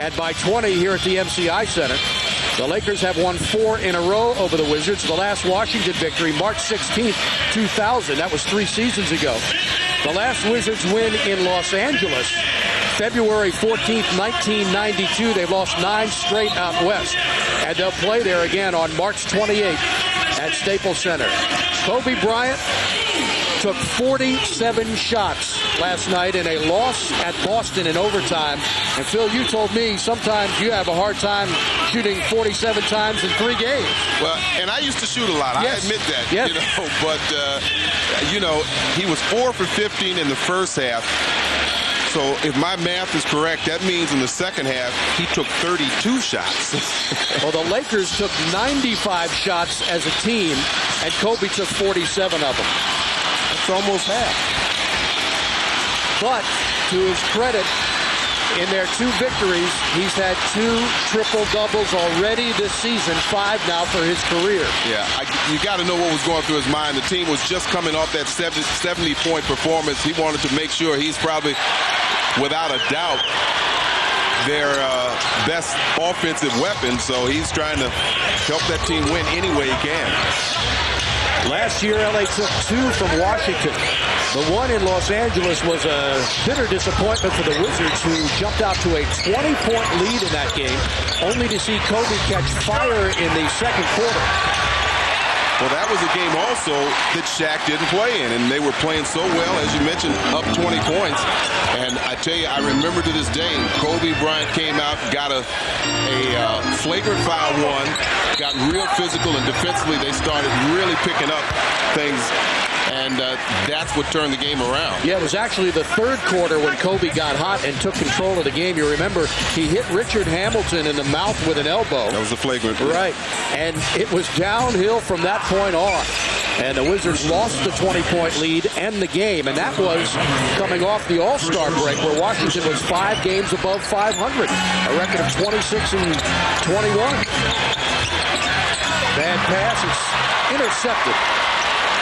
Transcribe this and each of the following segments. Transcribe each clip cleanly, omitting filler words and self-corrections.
and by 20 here at the MCI Center. The Lakers have won 4 in a row over the Wizards. The last Washington victory, March 16th, 2000. That was 3 seasons ago. The last Wizards win in Los Angeles, February 14th, 1992. They've lost 9 straight out west. And they'll play there again on March 28th at Staples Center. Kobe Bryant took 47 shots last night in a loss at Boston in overtime. And Phil, you told me sometimes you have a hard time shooting 47 times in 3 games. Well, and I used to shoot a lot. Yes. I admit that. Yes. But he was 4 for 15 in the first half. So if my math is correct, that means in the second half, he took 32 shots. Well, the Lakers took 95 shots as a team, and Kobe took 47 of them. That's almost half. But to his credit, in their 2 victories, he's had 2 triple-doubles already this season, 5 now for his career. Yeah, you got to know what was going through his mind. The team was just coming off that 70-point performance. He wanted to make sure he's probably, without a doubt, their best offensive weapon. So he's trying to help that team win any way he can. Last year, LA took 2 from Washington. The one in Los Angeles was a bitter disappointment for the Wizards, who jumped out to a 20-point lead in that game, only to see Kobe catch fire in the second quarter. Well, that was a game also that Shaq didn't play in, and they were playing so well, as you mentioned, up 20 points. And I tell you, I remember to this day, Kobe Bryant came out, got a flagrant foul one, got real physical, and defensively they started really picking up things. And that's what turned the game around. Yeah, it was actually the third quarter when Kobe got hot and took control of the game. You remember he hit Richard Hamilton in the mouth with an elbow. That was a flagrant. Right. And it was downhill from that point on. And the Wizards lost the 20-point lead and the game. And that was coming off the All-Star break, where Washington was 5 games above 500. A record of 26 and 21. Bad pass is intercepted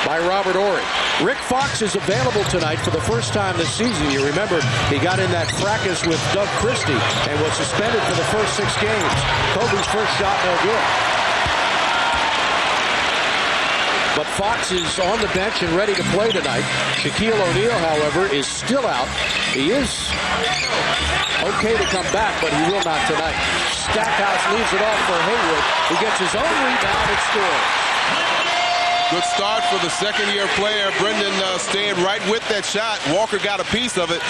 by Robert Horry. Rick Fox is available tonight for the first time this season. You remember he got in that fracas with Doug Christie and was suspended for the first 6 games. Kobe's first shot, no good. But Fox is on the bench and ready to play tonight. Shaquille O'Neal, however, is still out. He is okay to come back, but he will not tonight. Stackhouse leaves it off for Haywood, who gets his own rebound and scores. Good start for the second-year player. Brendan staying right with that shot. Walker got a piece of it.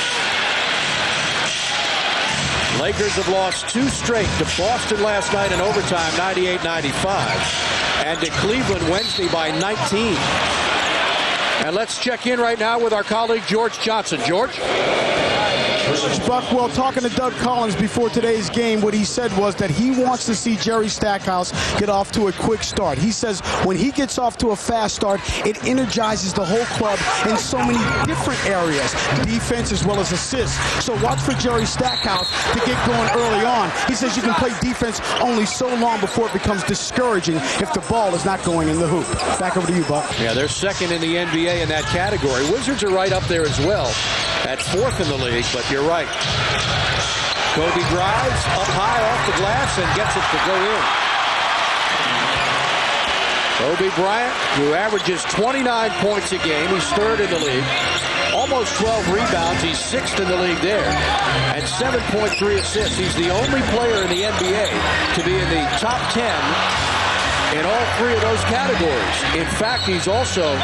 Lakers have lost 2 straight to Boston last night in overtime, 98-95, and to Cleveland Wednesday by 19. And let's check in right now with our colleague George Johnson. George? Buck, well, talking to Doug Collins before today's game, what he said was that he wants to see Jerry Stackhouse get off to a quick start. He says when he gets off to a fast start, it energizes the whole club in so many different areas, defense as well as assists. So watch for Jerry Stackhouse to get going early on. He says you can play defense only so long before it becomes discouraging if the ball is not going in the hoop. Back over to you, Buck. Yeah, they're second in the NBA in that category. Wizards are right up there as well at 4th in the league, but you're right. Kobe drives up high off the glass and gets it to go in. Kobe Bryant, who averages 29 points a game, he's 3rd in the league. Almost 12 rebounds, he's 6th in the league there. And 7.3 assists. He's the only player in the NBA to be in the top 10 in all 3 of those categories. In fact, he's also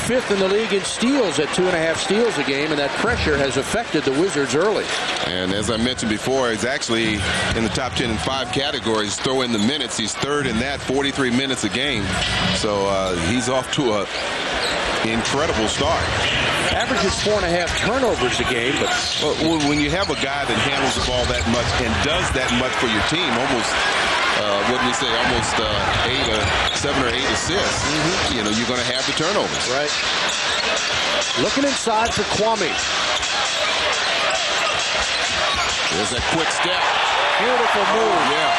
5th in the league in steals at 2.5 steals a game, and that pressure has affected the Wizards early. And as I mentioned before, he's actually in the top 10 in 5 categories. Throw in the minutes, he's 3rd in that, 43 minutes a game. So he's off to a incredible start. Averages 4.5 turnovers a game, but when you have a guy that handles the ball that much and does that much for your team, almost what did we say, almost 7 or 8 assists, you know, you're going to have the turnovers. Right. Looking inside for Kwame. There's that quick step. Beautiful move. Yeah.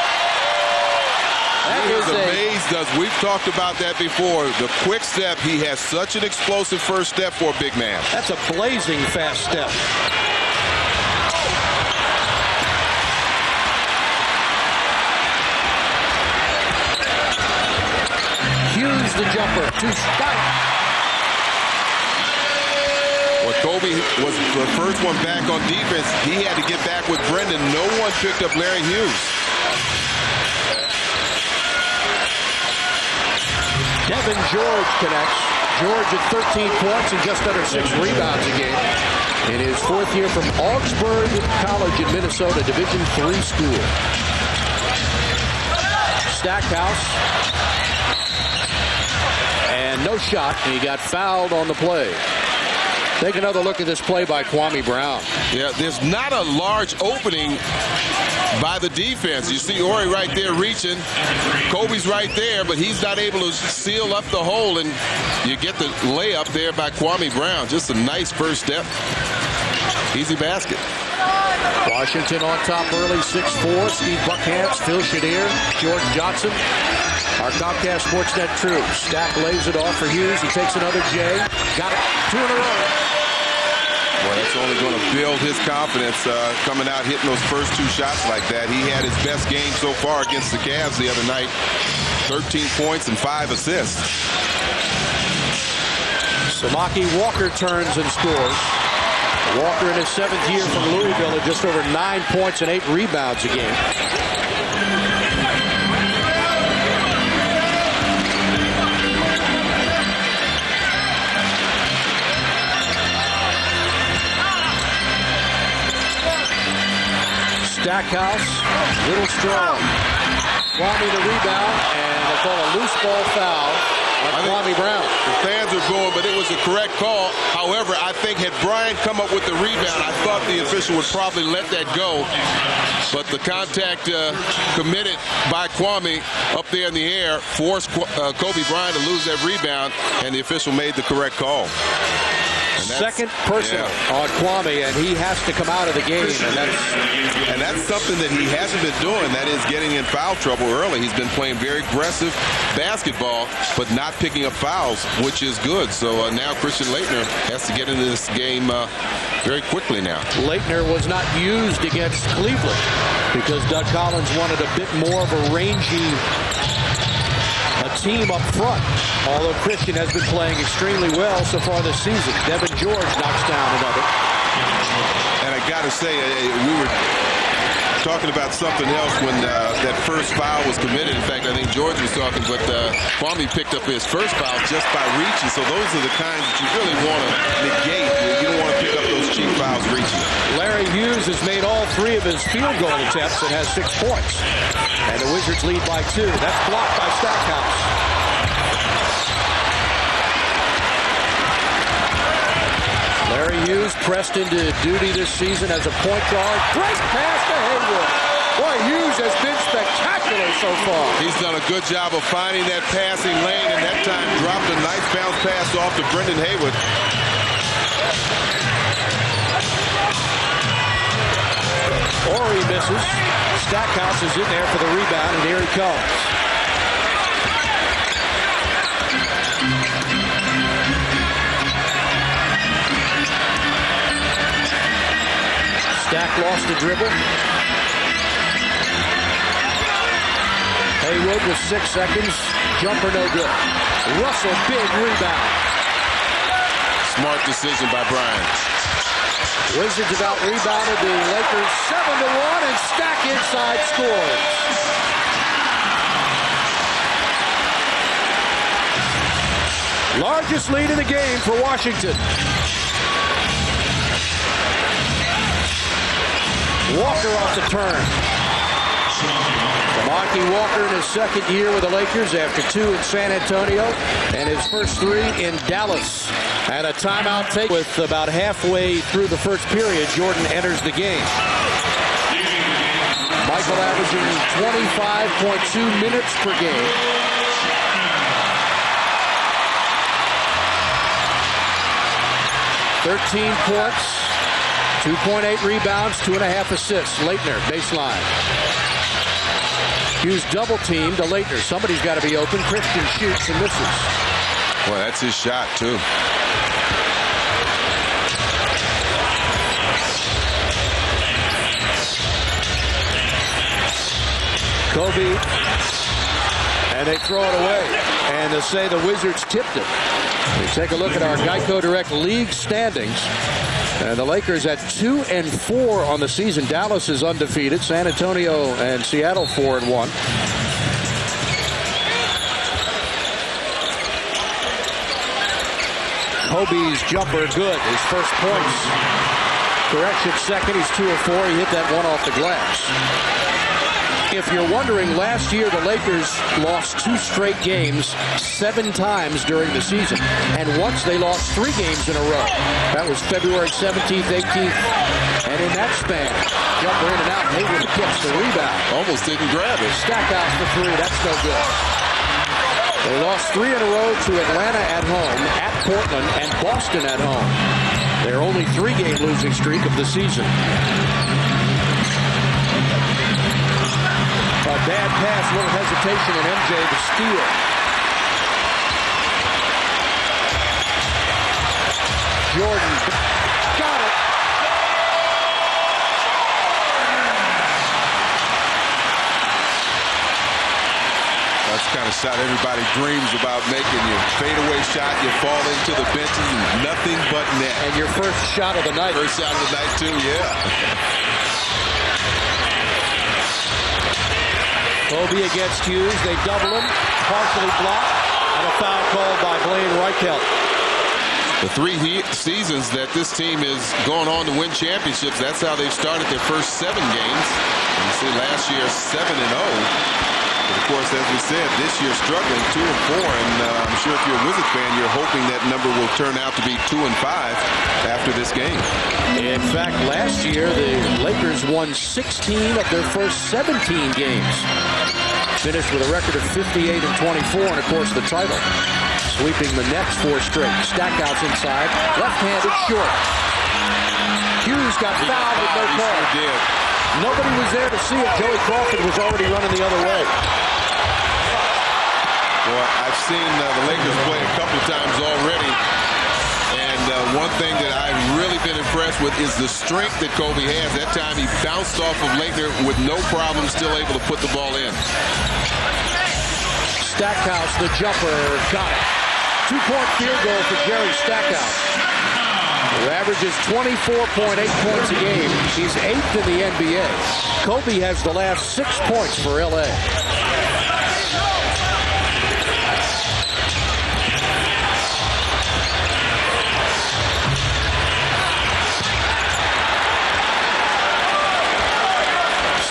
That He is amazed us. We've talked about that before. The quick step, he has such an explosive first step for a big man. That's a blazing fast step. the jumper. Got it. Well, Kobe was the first one back on defense. He had to get back with Brendan. No one picked up Larry Hughes. Devin George connects. George at 13 points and just under 6 rebounds a game. In his fourth year from Augsburg College in Minnesota, Division III school. Stackhouse. And no shot. And he got fouled on the play. Take another look at this play by Kwame Brown. Yeah, there's not a large opening by the defense. You see Ori right there reaching. Kobe's right there, but he's not able to seal up the hole, and you get the layup there by Kwame Brown. Just a nice first step. Easy basket. Washington on top early, 6-4. Steve Buckhantz, Phil Shadir, George Johnson. Our Comcast Sportsnet crew. Stack lays it off for Hughes. He takes another J. Got it. 2 in a row. Well, that's only going to build his confidence coming out, hitting those first 2 shots like that. He had his best game so far against the Cavs the other night. 13 points and 5 assists. Samaki Walker turns and scores. Walker in his 7th year from Louisville at just over 9 points and 8 rebounds a game. Stackhouse, little strong. Kwame the rebound, and they call a loose ball foul on Kwame Brown. The fans are booing, but it was a correct call. However, I think had Bryant come up with the rebound, I thought the official would probably let that go. But the contact committed by Kwame up there in the air forced Kobe Bryant to lose that rebound, and the official made the correct call. Second person on Kwame, and he has to come out of the game. And that's something that he hasn't been doing. That is getting in foul trouble early. He's been playing very aggressive basketball, but not picking up fouls, which is good. So now Christian Laettner has to get into this game very quickly now. Laettner was not used against Cleveland because Doug Collins wanted a bit more of a rangy team up front, although Christian has been playing extremely well so far this season. Devin George knocks down another. And I got to say, we were talking about something else when that first foul was committed. In fact, I think George was talking, but Kwame picked up his first foul just by reaching. So those are the kinds that you really want to negate. You don't want to pick up those cheap fouls reaching. Larry Hughes has made all 3 of his field goal attempts and has 6 points. And the Wizards lead by 2. That's blocked by Stackhouse. Larry Hughes pressed into duty this season as a point guard. Great pass to Haywood. Boy, Hughes has been spectacular so far. He's done a good job of finding that passing lane, and that time dropped a nice bounce pass off to Brendan Haywood. Ori misses. Stackhouse is in there for the rebound, and here he comes. Stack lost the dribble. Haywood with 6 seconds. Jumper no good. Russell, big rebound. Smart decision by Bryant. Wizards about rebounded the Lakers 7-1, and Stack inside scores. Largest lead in the game for Washington. Walker off the turn. Samaki Walker in his 2nd year with the Lakers after 2 in San Antonio and his first 3 in Dallas. And a timeout take with about halfway through the first period. Jordan enters the game. Michael averaging 25.2 minutes per game. $13 points, 2.8 rebounds, 2.5 assists. Laettner, baseline. Hughes double teamed to Laettner. Somebody's got to be open. Christian shoots and misses. Well, that's his shot, too. Kobe, and they throw it away. and to say the Wizards tipped it. We take a look at our Geico Direct League standings. And the Lakers at 2-4 on the season. Dallas is undefeated. San Antonio and Seattle 4-1. Kobe's jumper good. His first points. Correction, second. He's 2 of 4. He hit that one off the glass. If you're wondering, last year the Lakers lost 2 straight games 7 times during the season. And once they lost 3 games in a row. That was February 17th, 18th. And in that span, jumper in and out. Hayward gets the rebound. Almost didn't grab it. Stackhouse for 3. That's no good. They lost 3 in a row to Atlanta at home, at Portland, and Boston at home. Their only 3-game losing streak of the season. A bad pass, little hesitation, and MJ to steal. Jordan got it. That's the kind of shot everybody dreams about making. Your fadeaway shot, you fall into the benches, and nothing but net. And your first shot of the night. First shot of the night, too, yeah. Kobe against Hughes. They double him, partially blocked, and a foul called by Blaine Reichelt. The 3 seasons that this team is going on to win championships, that's how they've started their first 7 games. You see last year 7-0. But of course, as we said, this year struggling 2-4, and I'm sure if you're a Wizards fan, you're hoping that number will turn out to be 2-5 after this game. In fact, last year the Lakers won 16 of their first 17 games. Finished with a record of 58-24, and of course the title. Sweeping the Nets 4 straight. Stackhouse inside, left-handed short. Hughes got fouled with no call. He did. Nobody was there to see it. Joey Crawford was already running the other way. Well, I've seen the Lakers play a couple of times already. And one thing that I've really been impressed with is the strength that Kobe has. That time he bounced off of Laettner with no problem, still able to put the ball in. Stackhouse, the jumper, got it. 2-point field goal for Jerry Stackhouse. Who averages 24.8 points a game. He's 8th in the NBA. Kobe has the last 6 points for LA.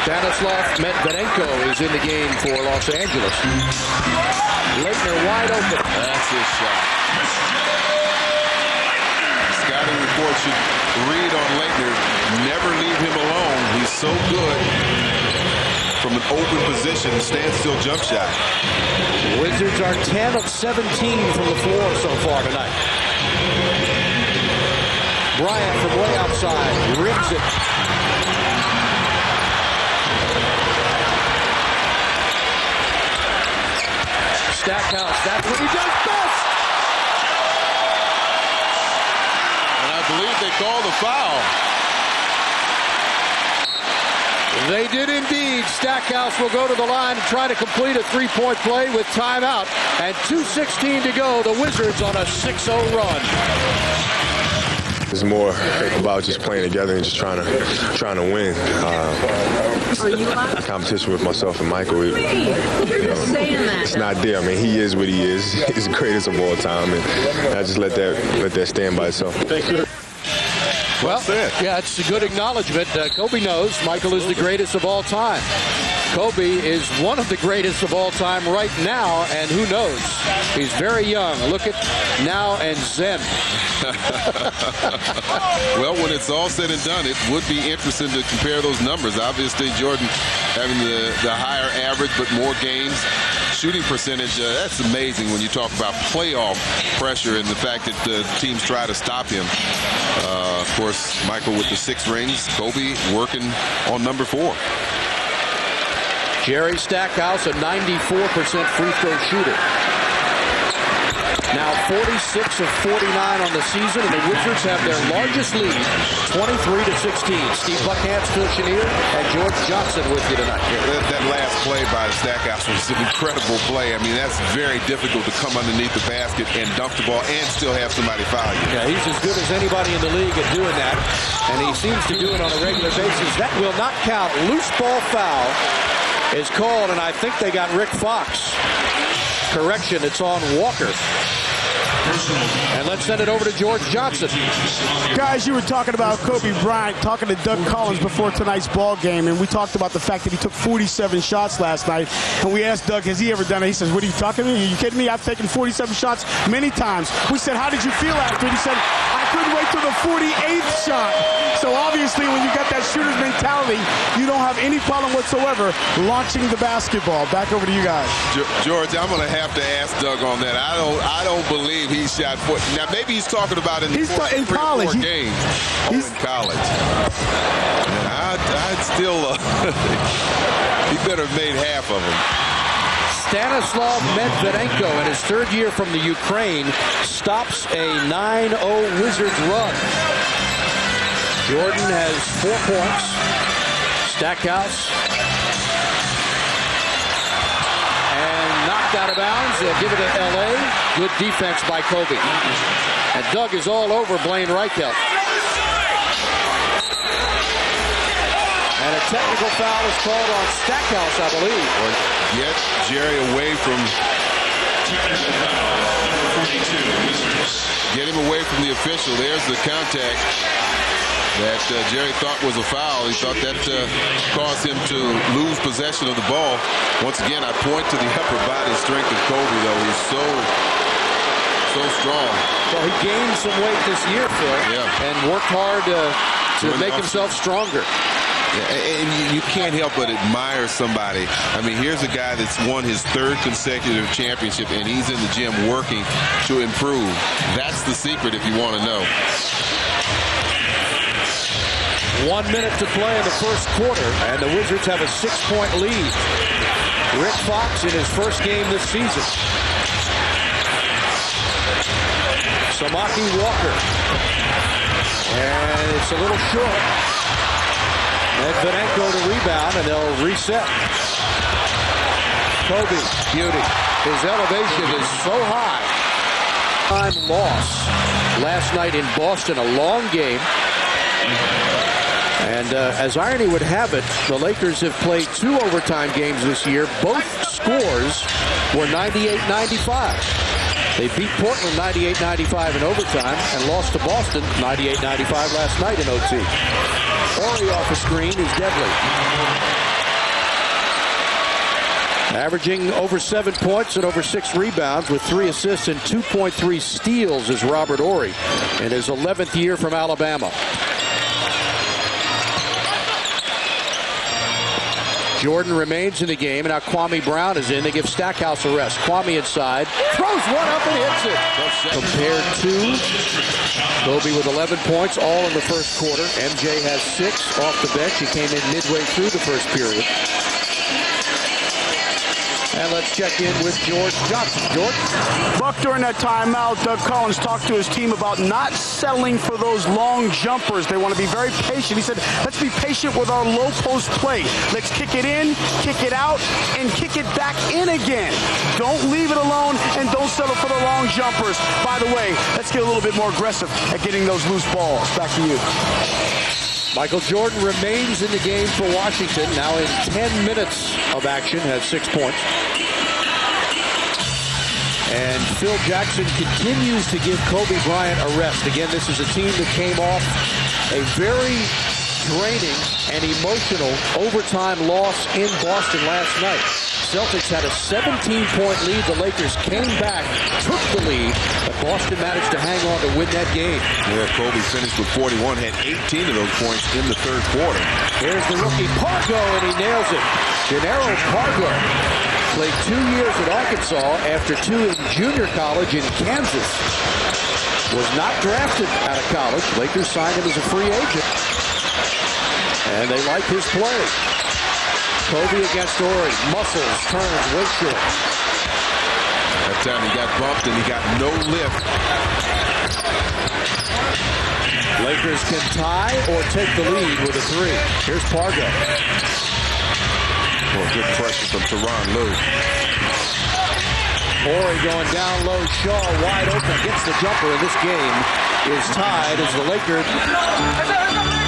Stanislav Medvedenko is in the game for Los Angeles. Laettner wide open. That's his shot. Scouting report should read on Laettner. Never leave him alone. He's so good from an open position, standstill jump shot. Wizards are 10 of 17 from the floor so far tonight. Bryant from way outside rips it. Stackhouse, that's what he does best. And I believe they called a foul. They did indeed. Stackhouse will go to the line and try to complete a 3-point play with timeout. And 2:16 to go. The Wizards on a 6-0 run. It's more about just playing together and just trying to win. Competition with myself and Michael, it's not there. I mean, he is what he is. He's the greatest of all time, and I just let that stand by itself. Thank you. Well, yeah, it's a good acknowledgement. Kobe knows Michael is the greatest of all time. Kobe is one of the greatest of all time right now, and who knows? He's very young. Look at now and Zen. Well, when it's all said and done, it would be interesting to compare those numbers. Obviously, Jordan having the higher average, but more games. Shooting percentage, that's amazing when you talk about playoff pressure and the fact that the teams try to stop him. Of course, Michael with the 6 rings, Kobe working on number 4. Jerry Stackhouse, a 94% free throw shooter. now 46 of 49 on the season, and the Wizards have their largest lead, 23-16. Steve Buckhantz, Phil Chenier, and George Johnson with you tonight. That last play by the Stackhouse was an incredible play. I mean, that's very difficult to come underneath the basket and dunk the ball and still have somebody foul you. Yeah, he's as good as anybody in the league at doing that, and he seems to do it on a regular basis. That will not count. Loose ball foul is called, and I think they got Rick Fox. Correction, it's on Walker. And let's send it over to George Johnson. Guys, you were talking about Kobe Bryant, talking to Doug Collins before tonight's ball game, and we talked about the fact that he took 47 shots last night. And we asked Doug, has he ever done it? He says, what are you talking to me? Are you kidding me? I've taken 47 shots many times. We said, how did you feel after it? He said, I couldn't wait till the 48th shot. So obviously, when you got that shooter's mentality, you don't have any problem whatsoever launching the basketball. Back over to you guys. George, I'm going to have to ask Doug on that. I don't believe he shot 40. Now, maybe he's talking about in the in college. Games. He's in college. And I'd still, he better have made half of them. Stanislav Medvedenko, in his third year from the Ukraine, stops a 9-0 Wizards run. Jordan has 4 points. Stackhouse. And knocked out of bounds. They'll give it to L.A. Good defense by Kobe. And Doug is all over Blaine Reichelt. And a technical foul is called on Stackhouse, I believe. Get Jerry away from... Get him away from the official. There's the contact that Jerry thought was a foul. He thought that caused him to lose possession of the ball. Once again, I point to the upper body strength of Kobe, though. He's so strong. Well, he gained some weight this year, Phil, and worked hard to make himself stronger. And you can't help but admire somebody. I mean, here's a guy that's won his 3rd consecutive championship, and he's in the gym working to improve. That's the secret if you want to know. 1 minute to play in the first quarter, and the Wizards have a 6-point lead. Rick Fox in his first game this season. Samaki Walker. And it's a little short. Medvedenko to rebound, and they'll reset. Kobe, beauty. His elevation is so high. Time loss last night in Boston, a long game. And as irony would have it, the Lakers have played 2 overtime games this year. Both scores were 98-95. They beat Portland 98-95 in overtime and lost to Boston 98-95 last night in OT. Horry off the screen is deadly. Averaging over 7 points and over 6 rebounds with 3 assists and 2.3 steals is Robert Horry in his 11th year from Alabama. Jordan remains in the game, and now Kwame Brown is in. They give Stackhouse a rest. Kwame inside, throws one up and hits it. Compared to Kobe with 11 points, all in the first quarter. MJ has 6 off the bench. He came in midway through the first period. And let's check in with George Johnson. George? Buck, during that timeout, Doug Collins talked to his team about not settling for those long jumpers. They want to be very patient. He said, let's be patient with our low post play. Let's kick it in, kick it out, and kick it back in again. Don't leave it alone, and don't settle for the long jumpers. By the way, let's get a little bit more aggressive at getting those loose balls. Back to you. Michael Jordan remains in the game for Washington, now in 10 minutes of action, has 6 points. And Phil Jackson continues to give Kobe Bryant a rest. Again, this is a team that came off a very draining and emotional overtime loss in Boston last night. Celtics had a 17-point lead. The Lakers came back, took the lead, but Boston managed to hang on to win that game. Yeah, Kobe finished with 41, had 18 of those points in the third quarter. Here's the rookie Pargo, and he nails it. Gennaro Pargo played 2 years at Arkansas after 2 in junior college in Kansas. Was not drafted out of college. Lakers signed him as a free agent. And they like his play. Kobe against Horry. Muscles, turns, way short. That time he got bumped and he got no lift. Lakers can tie or take the lead with a three. Here's Pargo. Well, good pressure from Tyronn Lue. Horry going down low. Shaw wide open. Gets the jumper, and this game is tied as the Lakers.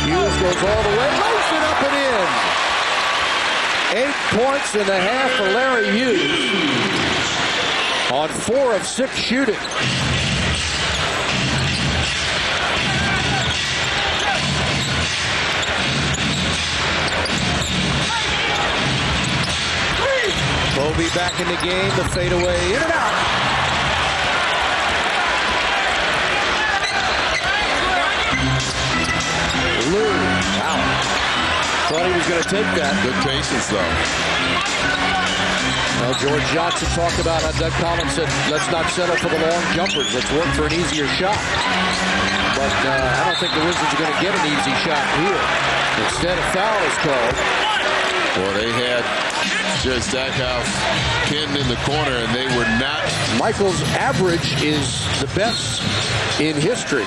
Hughes goes all the way. Lays it up and in. 8 points in the half for Larry Hughes on 4 of 6 shooting. Kobe back in the game, the fadeaway, in and out. Lue, out. Thought he was going to take that. Good patience, though. Well, George Johnson talked about how Doug Collins said, let's not settle for the long jumpers. Let's work for an easier shot. But I don't think the Wizards are going to get an easy shot here. Instead, a foul is called. Well, they had Jerry Stackhouse pinned in the corner, and they were not. Michael's average is the best in history.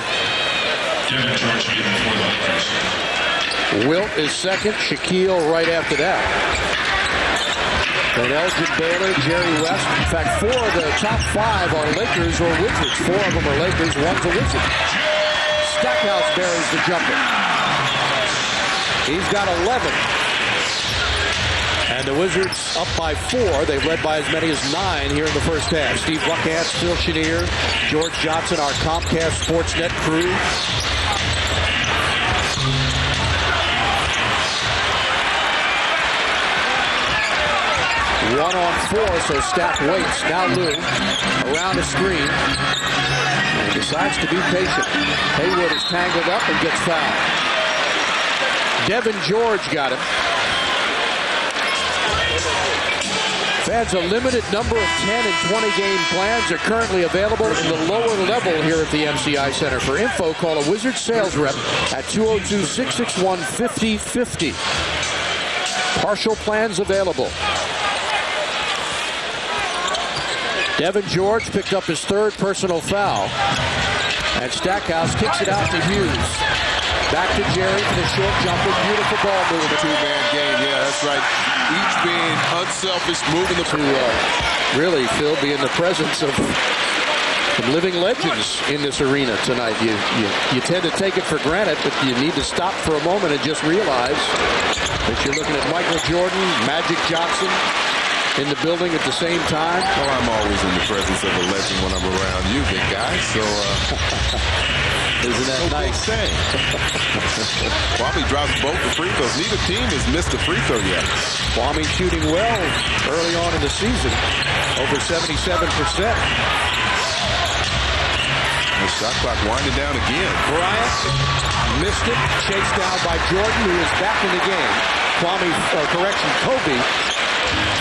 Wilt is second. Shaquille right after that. Then Elgin Baylor, Jerry West. In fact, 4 of the top 5 are Lakers or Wizards. 4 of them are Lakers, 1's a Wizard. Stackhouse buries the jumper. He's got 11. And the Wizards up by 4. They've led by as many as 9 here in the first half. Steve Buckhantz, Phil Chenier, George Johnson, our Comcast Sportsnet crew. One on 4, so Stack waits. Now Lue around the screen. And decides to be patient. Haywood is tangled up and gets fouled. Devin George got him. Fans, a limited number of 10 and 20 game plans are currently available in the lower level here at the MCI Center. For info, call a Wizard sales rep at 202-661-5050. Partial plans available. Devin George picked up his 3rd personal foul. And Stackhouse kicks it out to Hughes. Back to Jerry for the short jumper. Beautiful ball movement. 2-man game, yeah, that's right. Each being unselfish, moving the really, Phil, be in the presence of some living legends in this arena tonight. You tend to take it for granted, but you need to stop for a moment and just realize that you're looking at Michael Jordan, Magic Johnson in the building at the same time. Well, I'm always in the presence of a legend when I'm around you, big guy, so isn't that nice? Thing. Kwame drops both the free throws. Neither team has missed a free throw yet. Kwame shooting well early on in the season, over 77%. The shot clock winding down again. Bryant missed it, chased down by Jordan, who is back in the game. Kobe,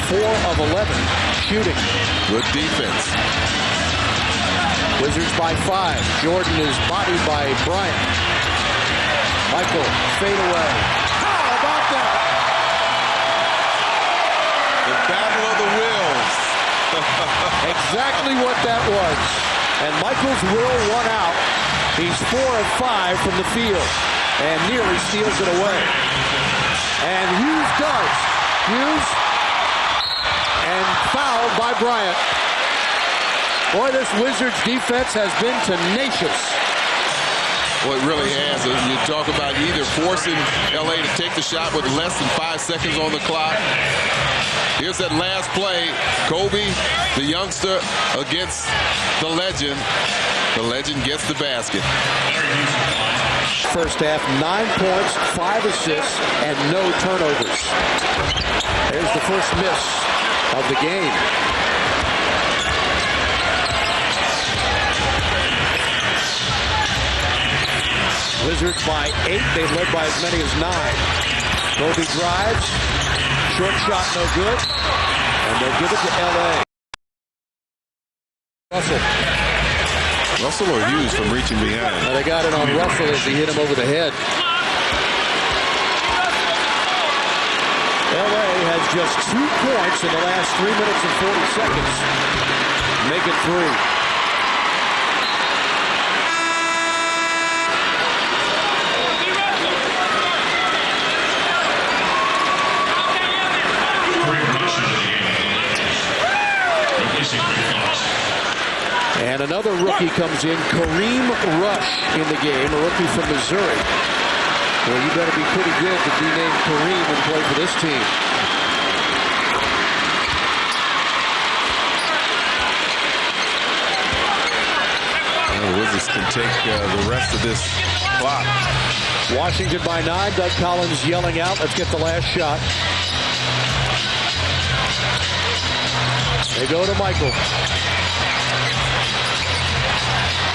4 of 11 shooting. Good defense. Wizards by 5. Jordan is bodied by Bryant. Michael, fade away. How about that? The battle of the wills. Exactly what that was. And Michael's will won out. He's 4 of 5 from the field and nearly steals it away. And Hughes does. Hughes and fouled by Bryant. Boy, this Wizards defense has been tenacious. Well, it really has. You talk about either forcing LA to take the shot with less than 5 seconds on the clock. Here's that last play. Kobe, the youngster, against the legend. The legend gets the basket. First half, 9 points, 5 assists, and no turnovers. There's the first miss of the game. Wizards by 8. They've led by as many as 9. Kobe drives. Short shot, no good. And they'll give it to L.A. Russell or Hughes from reaching behind. Well, they got it on Russell as he hit him over the head. L.A. has just 2 points in the last 3 minutes and 40 seconds. make it 3. And another rookie comes in, Kareem Rush in the game, a rookie from Missouri. Well, you better be pretty good to be named Kareem and play for this team. The Wizards can take the rest of this clock. Washington by 9. Doug Collins yelling out, let's get the last shot. They go to Michael.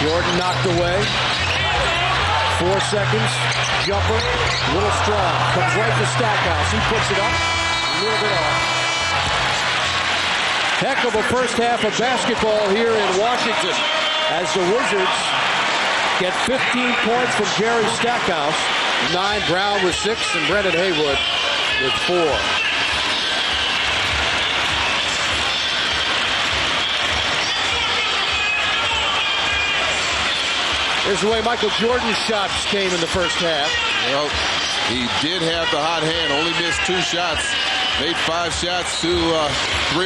Jordan knocked away. 4 seconds. Jumper. A little strong. Comes right to Stackhouse. He puts it up. A little bit off. Heck of a first half of basketball here in Washington as the Wizards get 15 points from Jerry Stackhouse. 9, Brown with 6, and Brendan Haywood with 4. Here's the way Michael Jordan's shots came in the first half. Well, he did have the hot hand, only missed 2 shots. Made 5 shots, 3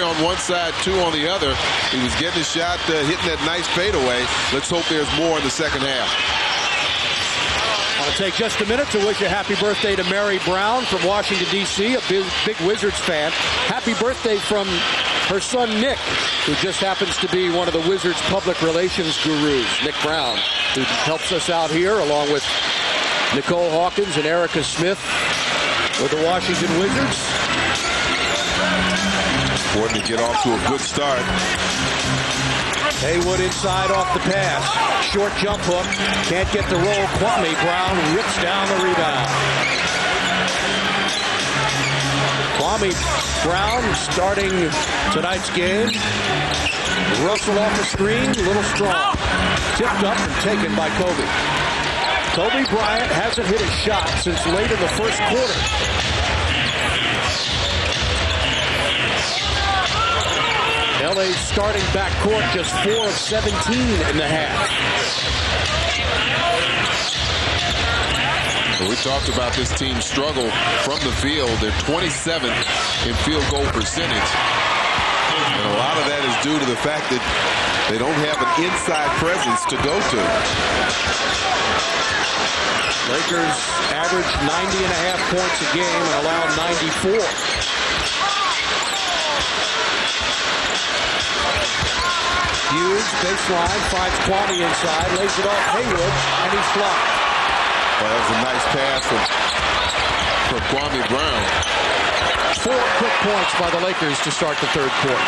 on one side, 2 on the other. He was getting a shot, hitting that nice fadeaway. Let's hope there's more in the second half. I'll take just a minute to wish a happy birthday to Mary Brown from Washington, D.C., a big Wizards fan. Happy birthday from her son, Nick, who just happens to be one of the Wizards' public relations gurus, Nick Brown, who helps us out here along with Nicole Hawkins and Erica Smith with the Washington Wizards. Important to get off to a good start. Haywood inside off the pass. Short jump hook. Can't get the roll. Kwame Brown rips down the rebound. Kwame Brown starting tonight's game. Russell off the screen. A little strong. Tipped up and taken by Kobe. Kobe Bryant hasn't hit a shot since late in the first quarter. LA's starting backcourt just 4 of 17 in the half. We talked about this team's struggle from the field. They're 27th in field goal percentage. And a lot of that is due to the fact that they don't have an inside presence to go to. Lakers average 90.5 points a game and allow 94. Hughes, baseline, finds Kwame inside, lays it off Haywood, and he's blocked. Well, that was a nice pass from Kwame Brown. 4 quick points by the Lakers to start the third quarter.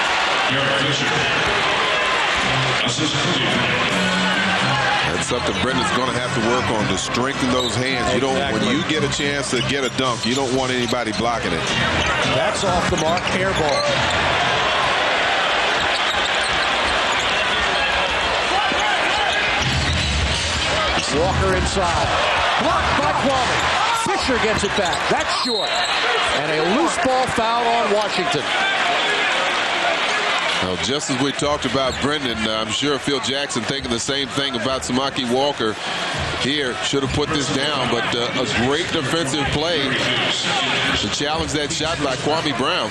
That's something Brendan's going to have to work on to strengthen those hands. You don't, when you get a chance to get a dunk, you don't want anybody blocking it. That's off the mark, air ball. Walker inside. Blocked by Kwame. Fisher gets it back. That's short. And a loose ball foul on Washington. Well, just as we talked about Brendan, I'm sure Phil Jackson thinking the same thing about Samaki Walker here. Should have put this down, but a great defensive play to challenge that shot by Kwame Brown.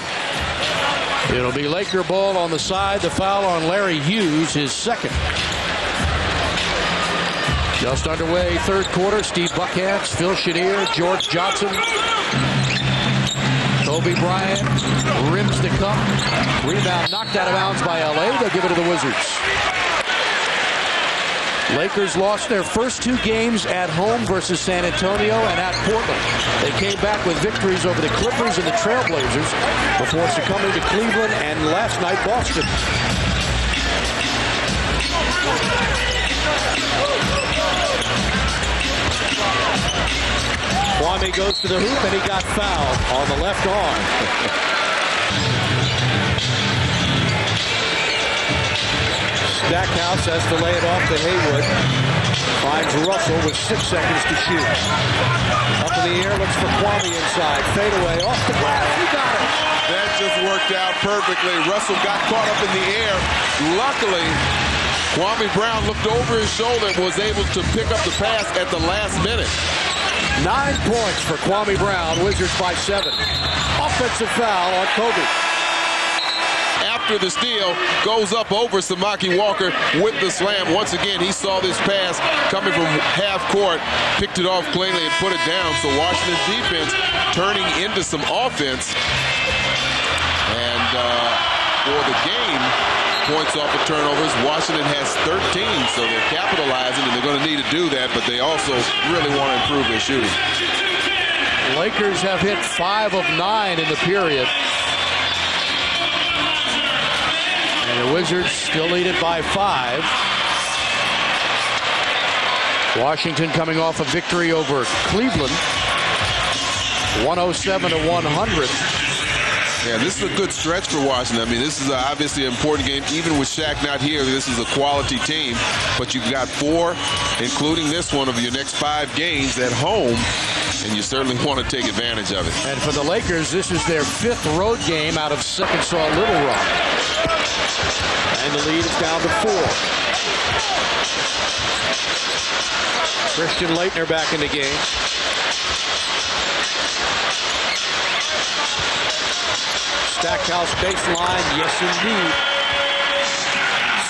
It'll be Laker ball on the side. The foul on Larry Hughes, his second. Just underway, third quarter. Steve Buckhands, Phil Chenier, George Johnson. Kobe Bryant rims the cup. Rebound knocked out of bounds by LA. They'll give it to the Wizards. Lakers lost their first 2 games at home versus San Antonio and at Portland. They came back with victories over the Clippers and the Trailblazers before succumbing to Cleveland and last night Boston. Kwame goes to the hoop and he got fouled on the left arm. Stackhouse has to lay it off to Haywood. Finds Russell with 6 seconds to shoot. Up in the air, looks for Kwame inside. Fadeaway off the glass. He got it. That just worked out perfectly. Russell got caught up in the air. Luckily, Kwame Brown looked over his shoulder and was able to pick up the pass at the last minute. 9 points for Kwame Brown. Wizards by 7. Offensive foul on Kobe. After the steal, goes up over Samaki Walker with the slam. Once again, he saw this pass coming from half court, picked it off cleanly and put it down. So Washington's defense turning into some offense. And for the game, points off of turnovers, Washington has 13, so they're capitalizing, and they're going to need to do that, but they also really want to improve their shooting. Lakers have hit 5 of 9 in the period. And the Wizards still lead it by 5. Washington coming off a victory over Cleveland, 107-100. Yeah, this is a good stretch for Washington. I mean, this is obviously an important game. Even with Shaq not here, this is a quality team. But you've got 4, including this one, of your next 5 games at home, and you certainly want to take advantage of it. And for the Lakers, this is their 5th road game out of Arkansas Little Rock. And the lead is down to 4. Christian Laettner back in the game. Stackhouse baseline, yes indeed.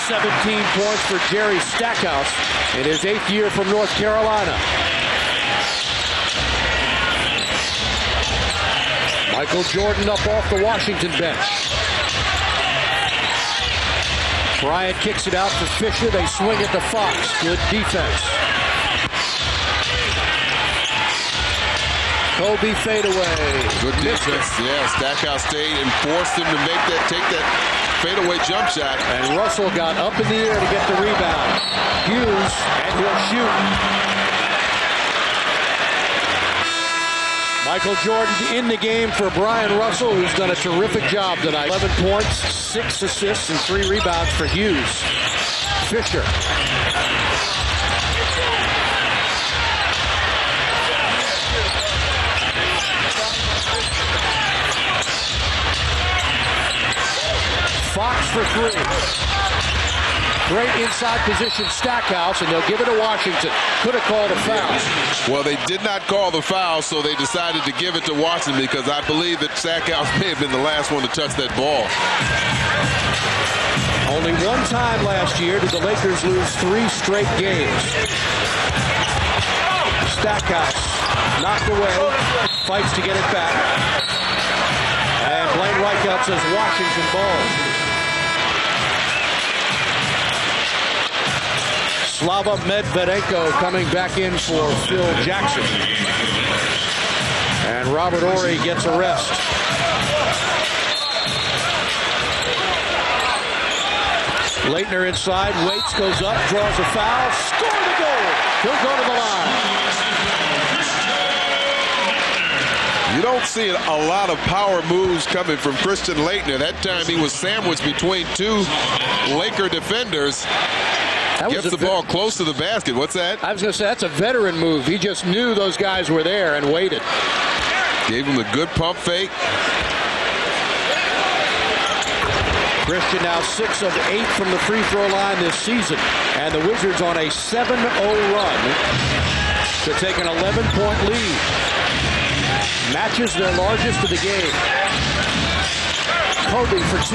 17 points for Jerry Stackhouse in his 8th year from North Carolina. Michael Jordan up off the Washington bench. Bryant kicks it out to Fisher. They swing it to Fox. Good defense. Kobe fadeaway. Good defense. Yeah, Stackhouse stayed and forced him to take that fadeaway jump shot. And Russell got up in the air to get the rebound. Hughes, and he'll shoot. Michael Jordan in the game for Brian Russell, who's done a terrific job tonight. 11 points, 6 assists, and 3 rebounds for Hughes. Fisher. Fox for 3. Great inside position, Stackhouse, and they'll give it to Washington. Could have called a foul. Well, they did not call the foul, so they decided to give it to Washington because I believe that Stackhouse may have been the last one to touch that ball. Only one time last year did the Lakers lose 3 straight games. Stackhouse knocked away, fights to get it back. And Blaine Reichelt says Washington ball. Slava Medvedenko coming back in for Phil Jackson. And Robert Horry gets a rest. Laettner inside, waits, goes up, draws a foul, score the goal. He'll go to the line. You don't see a lot of power moves coming from Christian Laettner. That time he was sandwiched between 2 Laker defenders. Gets the ball close to the basket. What's that? I was going to say, that's a veteran move. He just knew those guys were there and waited. Gave him a good pump fake. Christian now 6 of 8 from the free throw line this season. And the Wizards on a 7-0 run to take an 11-point lead. Matches their largest of the game. Kobe for 2.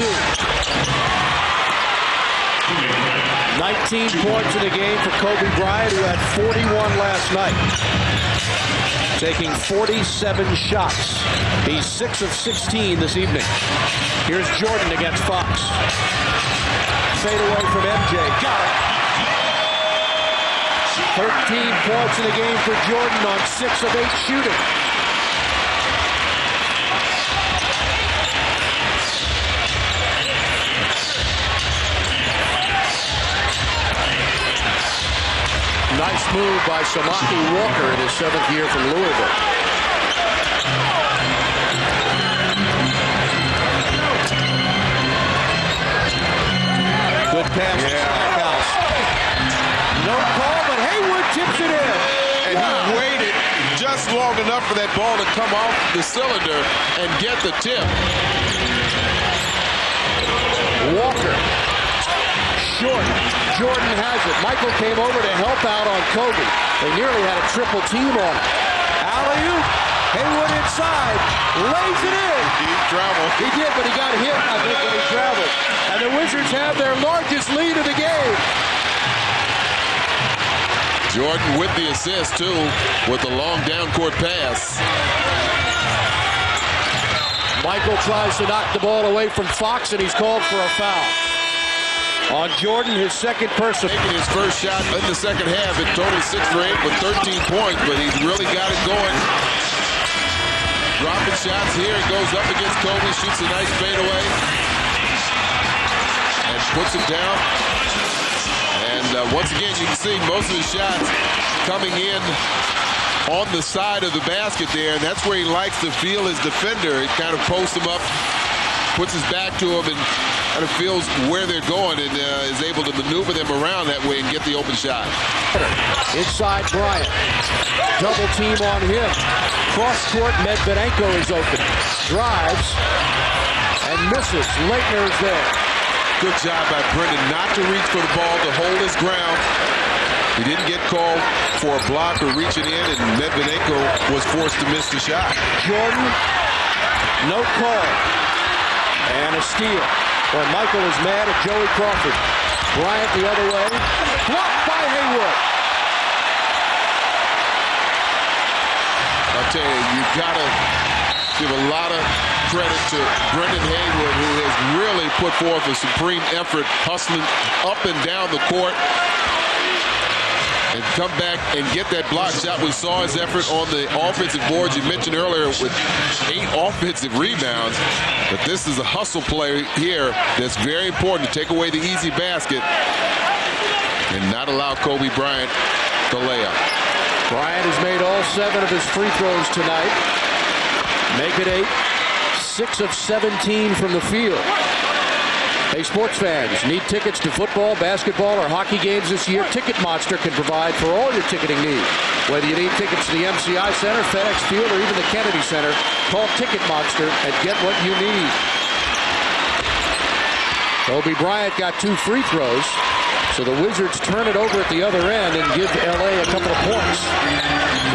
19 points in the game for Kobe Bryant, who had 41 last night. Taking 47 shots. He's 6 of 16 this evening. Here's Jordan against Fox. Fade away from MJ. Got it. 13 points in the game for Jordan on 6 of 8 shooting. Nice move by Samaki Walker in his 7th year from Louisville. Good pass. Yeah. enough for that ball to come off the cylinder and get the tip. Walker. Short. Jordan has it. Michael came over to help out on Kobe. They nearly had a triple team on him. Alley-oop. Haywood inside. Lays it in. He traveled. He did, but he got hit, I think, when he traveled. And the Wizards have their largest lead of the game. Jordan with the assist, too, with the long down-court pass. Michael tries to knock the ball away from Fox, and he's called for a foul. On Jordan, his second personal. Taking his first shot in the second half, in total 6 for 8 with 13 points, but he's really got it going. Dropping shots here, he goes up against Kobe, shoots a nice fadeaway, and puts it down. And once again, you can see most of the shots coming in on the side of the basket there, and that's where he likes to feel his defender. He kind of posts him up, puts his back to him, and kind of feels where they're going, and is able to maneuver them around that way and get the open shot. Inside Bryant. Double team on him. Cross court, Medvedenko is open. Drives and misses. Leitner is there. Good job by Brendan not to reach for the ball, to hold his ground. He didn't get called for a block or reaching in, and Medvedenko was forced to miss the shot. Jordan, no call. And a steal. When Michael is mad at Joey Crawford. Bryant the other way. Blocked by Haywood. I'll tell you, you gotta give a lot of credit to Brendan Haywood, who has really put forth a supreme effort, hustling up and down the court, and come back and get that block shot. We saw his effort on the offensive boards. You mentioned earlier with 8 offensive rebounds, but this is a hustle play here that's very important to take away the easy basket and not allow Kobe Bryant the layup. Bryant has made all 7 of his free throws tonight. Make it 8. 6 of 17 from the field. Hey, sports fans, need tickets to football, basketball, or hockey games this year? Ticket Monster can provide for all your ticketing needs. Whether you need tickets to the MCI Center, FedEx Field, or even the Kennedy Center, call Ticket Monster and get what you need. Kobe Bryant got 2 free throws, so the Wizards turn it over at the other end and give LA a couple of points.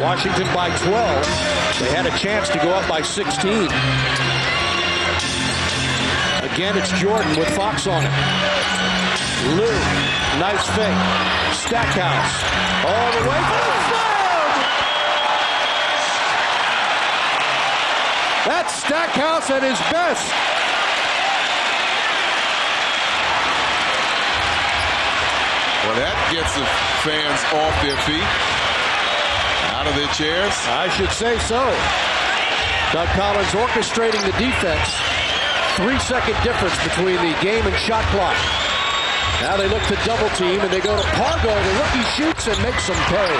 Washington by 12. They had a chance to go up by 16. Again, it's Jordan with Fox on it. Lou, nice fake. Stackhouse, all the way for the slam! That's Stackhouse at his best. Well, that gets the fans off their feet, out of their chairs. I should say so. Doug Collins orchestrating the defense. 3-second difference between the game and shot clock. Now they look to double team, and they go to Pargo. The rookie shoots and makes them pay.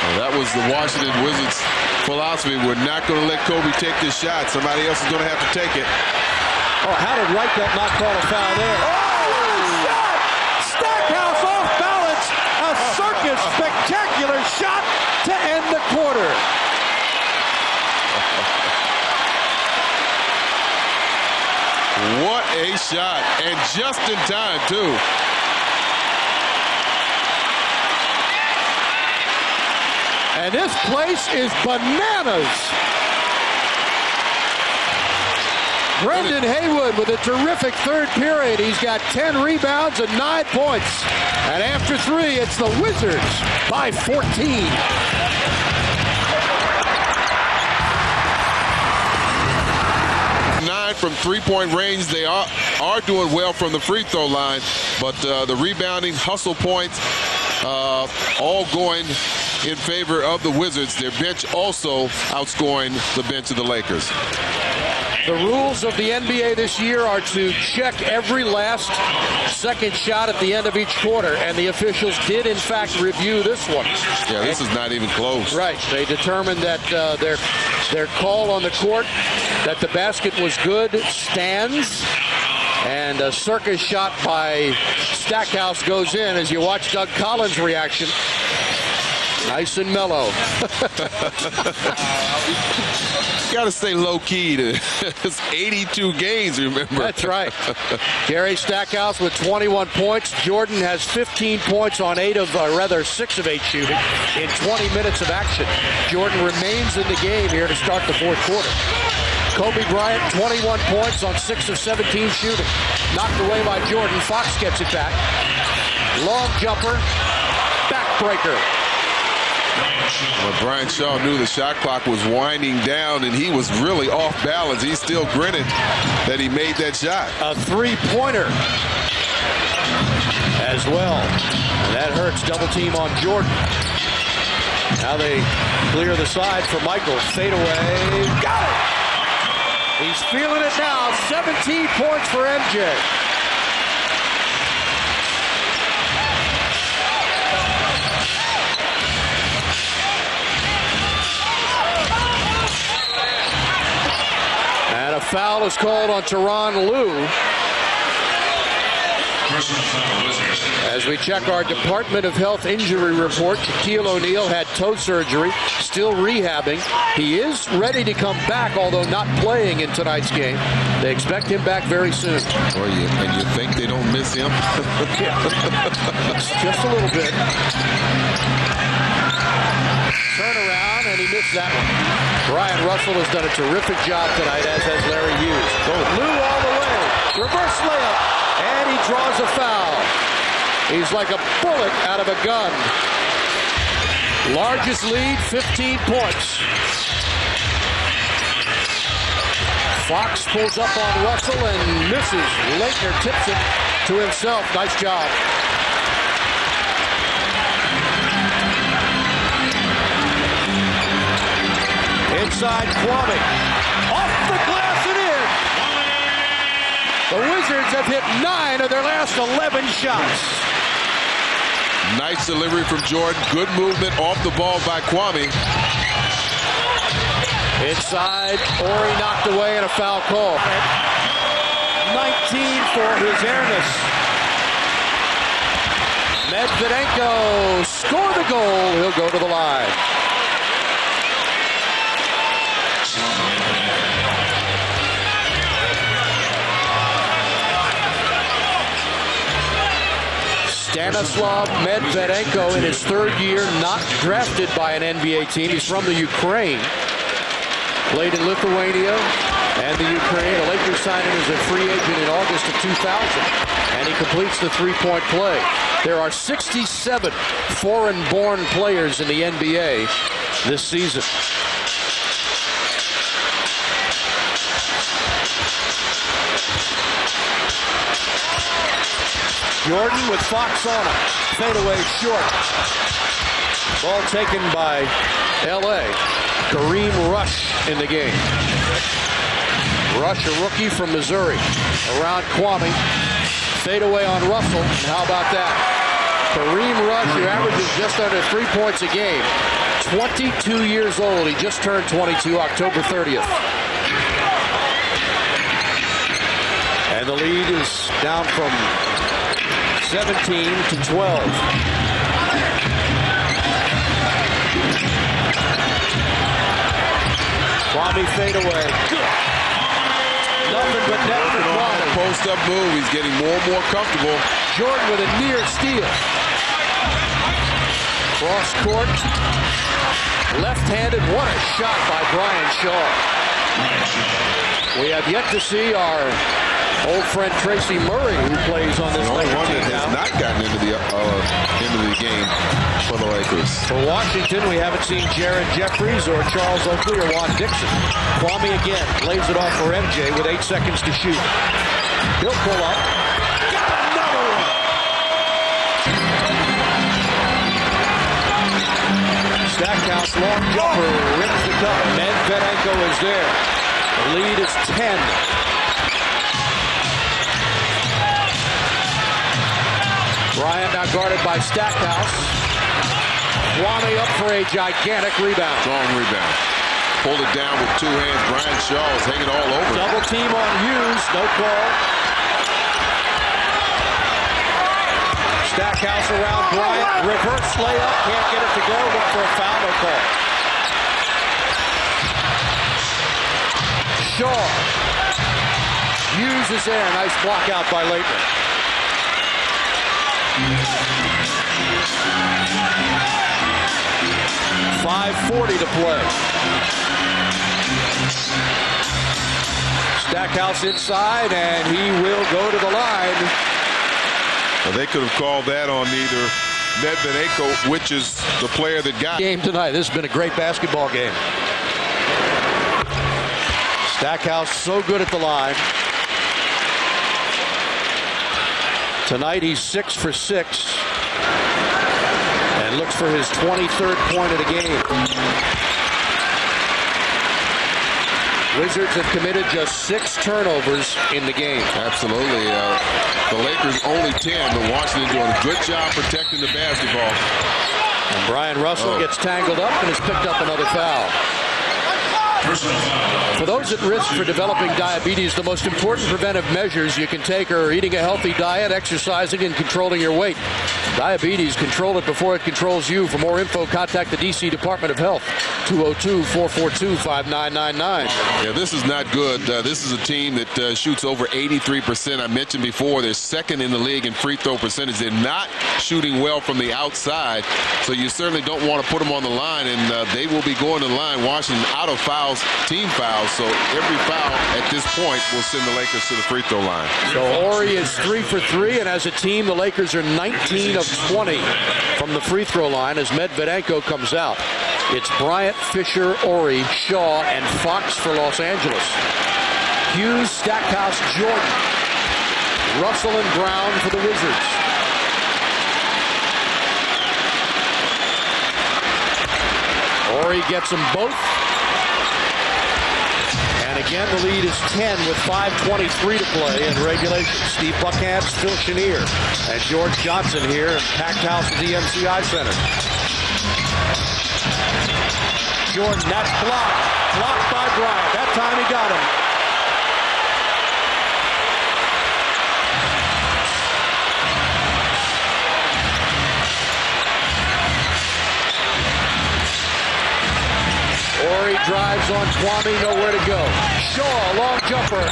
Well, that was the Washington Wizards' philosophy. We're not going to let Kobe take this shot. Somebody else is going to have to take it. Oh, how did Reichelt not call a foul there? Oh, shot! Stackhouse off balance. A circus spectacular shot to end the quarter. What a shot, and just in time, too. And this place is bananas. Brendan Haywood with a terrific third period. He's got 10 rebounds and 9 points. And after 3, it's the Wizards by 14. From three-point range, they are doing well from the free throw line, but the rebounding, hustle points, all going in favor of the Wizards. Their bench also outscoring the bench of the Lakers. The rules of the NBA this year are to check every last second shot at the end of each quarter, and the officials did, in fact, review this one. Yeah, this is not even close. Right. They determined that their call on the court, that the basket was good, stands, and a circus shot by Stackhouse goes in. As you watch Doug Collins' reaction, Nice and mellow. Got to stay low-key. It's 82 games, remember? That's right. Jerry Stackhouse with 21 points. Jordan has 15 points on 6 of 8 shooting in 20 minutes of action. Jordan remains in the game here to start the fourth quarter. Kobe Bryant, 21 points on 6 of 17 shooting. Knocked away by Jordan. Fox gets it back. Long jumper. Backbreaker. But Brian Shaw knew the shot clock was winding down, and he was really off balance. He still grinning that he made that shot. A three-pointer as well. And that hurts. Double team on Jordan. Now they clear the side for Michael. Fade away. Got it! He's feeling it now. 17 points for MJ. And a foul is called on Tyronn Lue. As we check our Department of Health injury report, Shaquille O'Neal had toe surgery, still rehabbing. He is ready to come back, although not playing in tonight's game. They expect him back very soon. Well, and you think they don't miss him? Just a little bit. Turn around, and he missed that one. Brian Russell has done a terrific job tonight, as has Larry Hughes. Lue all the way. Reverse layup. And he draws a foul. He's like a bullet out of a gun. Largest lead, 15 points. Fox pulls up on Russell and misses. Laettner tips it to himself. Nice job. Inside Kwame. Off the glass and in. The Wizards have hit 9 of their last 11 shots. Nice delivery from Jordan. Good movement off the ball by Kwame. Inside, Ori knocked away and a foul call. 19 for his airness. Medvedenko scored the goal. He'll go to the line. Stanislav Medvedenko in his third year, not drafted by an NBA team. He's from the Ukraine. Played in Lithuania and the Ukraine. The Lakers signed him as a free agent in August of 2000. And he completes the three-point play. There are 67 foreign-born players in the NBA this season. Jordan with Fox on him. Fadeaway short. Ball taken by L.A. Kareem Rush in the game. Rush, a rookie from Missouri. Around Kwame. Fadeaway on Russell. And how about that? Kareem Rush, who averages just under 3 points a game. 22 years old. He just turned 22 October 30th. And the lead is down from 17 to 12. Kwame fadeaway. Nothing but net for Kwame. Post-up move. He's getting more and more comfortable. Jordan with a near steal. Cross court. Left-handed. What a shot by Brian Shaw. We have yet to see our old friend Tracy Murray, who plays on this the only Laker one team that has now. not gotten into the game for the Lakers. For Washington, we haven't seen Jared Jeffries or Charles Oakley or Juan Dixon. Kwame again lays it off for MJ with 8 seconds to shoot. He'll pull up. Got another one! Stackhouse, long jumper, rips the cup. Medvedenko is there. The lead is 10. Bryant now guarded by Stackhouse. Kwame up for a gigantic rebound. Strong rebound. Pulled it down with 2 hands. Brian Shaw is hanging all over. Double team on Hughes. No call. Stackhouse around Bryant. Reverse layup. Can't get it to go. Look for a foul. No call. Shaw. Hughes is there. Nice block out by Laettner. .5:40 to play. Stackhouse inside, and he will go to the line. Well, they could have called that on either Medvedenko, which is the player that got Game tonight. This has been a great basketball game. Stackhouse so good at the line. Tonight he's 6 for 6 and looks for his 23rd point of the game. Wizards have committed just 6 turnovers in the game. Absolutely. The Lakers only 10, but Washington doing a good job protecting the basketball. And Brian Russell gets tangled up and has picked up another foul. For those at risk for developing diabetes, the most important preventive measures you can take are eating a healthy diet, exercising, and controlling your weight. Diabetes, control it before it controls you. For more info, contact the D.C. Department of Health, 202-442-5999. Yeah, this is not good. This is a team that shoots over 83%. I mentioned before, they're second in the league in free throw percentage. They're not shooting well from the outside, so you certainly don't want to put them on the line, and they will be going to the line. Washington out of fouls, team fouls, so every foul at this point will send the Lakers to the free throw line. So Horry is 3 for 3, and as a team, the Lakers are 19 of 20 from the free throw line as Medvedenko comes out. It's Bryant, Fisher, Horry, Shaw, and Fox for Los Angeles. Hughes, Stackhouse, Jordan, Russell, and Brown for the Wizards. Horry gets them both. And again, the lead is 10 with 5:23 to play in regulation. Steve Buckhantz, Phil Chenier, and George Johnson here in packed house at the MCI Center. Jordan, that's blocked. Blocked by Bryant. That time he got him. Horry drives on Kwame, nowhere to go. Shaw, long jumper. Ow!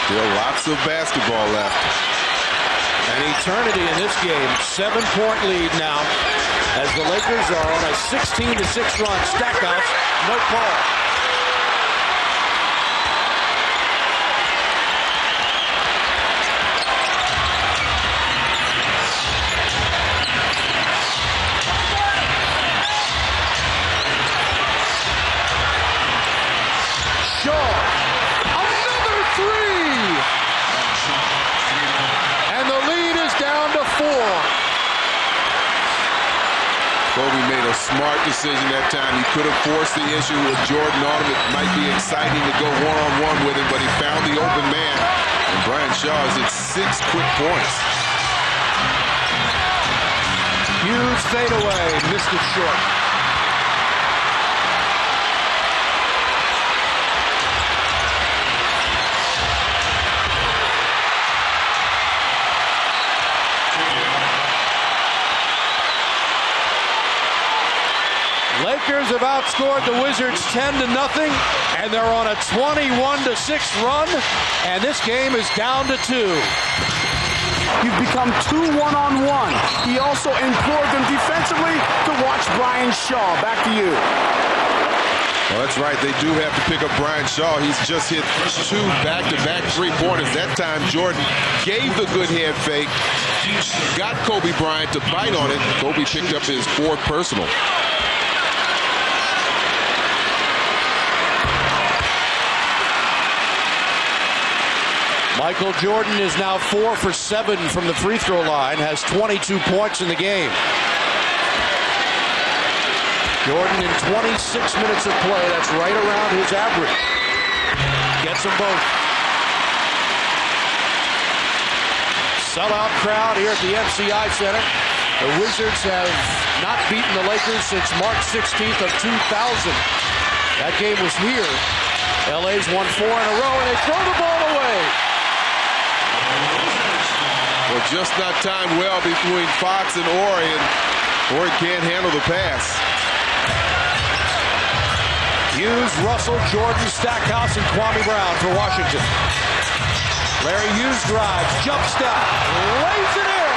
Still lots of basketball left. An eternity in this game. 7-point lead now as the Lakers are on a 16-6 run. Stackhouse, no call. Kobe made a smart decision that time. He could have forced the issue with Jordan on him. It might be exciting to go one-on-one with him, but he found the open man. And Brian Shaw is at 6 quick points. Huge fadeaway, missed it short. Lakers have outscored the Wizards 10-0, and they're on a 21-6 run, and this game is down to 2. You've become 2 one-on-one. He also implored them defensively to watch Brian Shaw. Back to you. Well, that's right. They do have to pick up Brian Shaw. He's just hit 2 back-to-back three-pointers. That time, Jordan gave the good head fake, got Kobe Bryant to bite on it. Kobe picked up his 4th personal. Michael Jordan is now 4 for 7 from the free throw line, has 22 points in the game. Jordan in 26 minutes of play, that's right around his average. Gets them both. Sellout crowd here at the MCI Center. The Wizards have not beaten the Lakers since March 16th of 2000. That game was here LA's won 4 in a row, and they throw the ball away. Well, just not timed well between Fox and Horry, and Horry can't handle the pass. Hughes, Russell, Jordan, Stackhouse, and Kwame Brown for Washington. Larry Hughes drives, jump step, lays it in.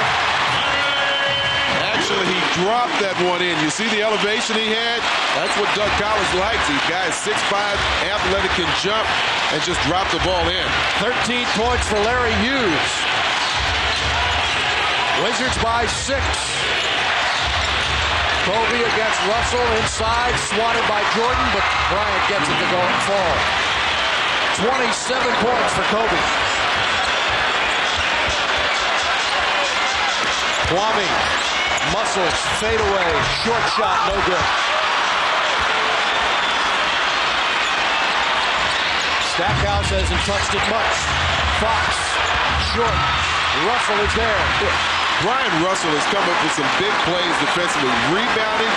Actually, he dropped that one in. You see the elevation he had? That's what Doug Collins likes. These guys 6'5", athletic, can jump and just drop the ball in. 13 points for Larry Hughes. Wizards by 6. Kobe against Russell inside, swatted by Jordan, but Bryant gets it to go and fall. 27 points for Kobe. Kwame, muscles, fade away, short shot, no good. Stackhouse hasn't touched it much. Fox, short. Russell is there. Brian Russell has come up with some big plays defensively. Rebounding,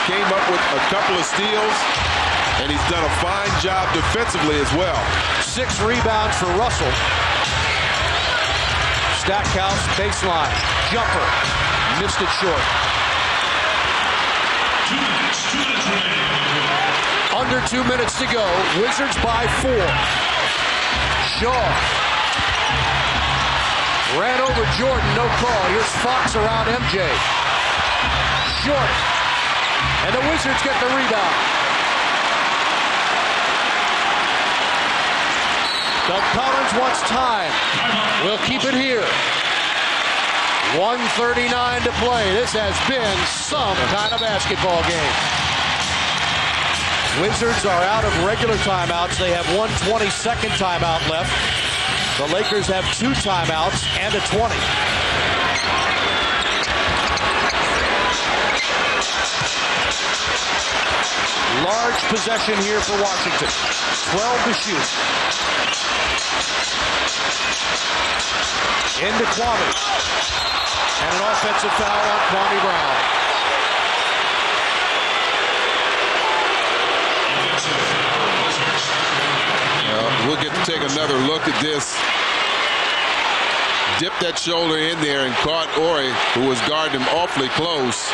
came up with a couple of steals, and he's done a fine job defensively as well. 6 rebounds for Russell. Stackhouse, baseline, jumper, missed it short. Under 2 minutes to go, Wizards by 4. Shaw ran over Jordan, no call. Here's Fox around MJ. Short, and the Wizards get the rebound. Doug Collins wants time. We'll keep it here. 1:39 to play. This has been some kind of basketball game. Wizards are out of regular timeouts. They have one 22nd timeout left. The Lakers have 2 timeouts and a 20. Large possession here for Washington. 12 to shoot. Into Kwame. And an offensive foul on Kwame Brown. We'll get to take another look at this. Dipped that shoulder in there and caught Horry, who was guarding him awfully close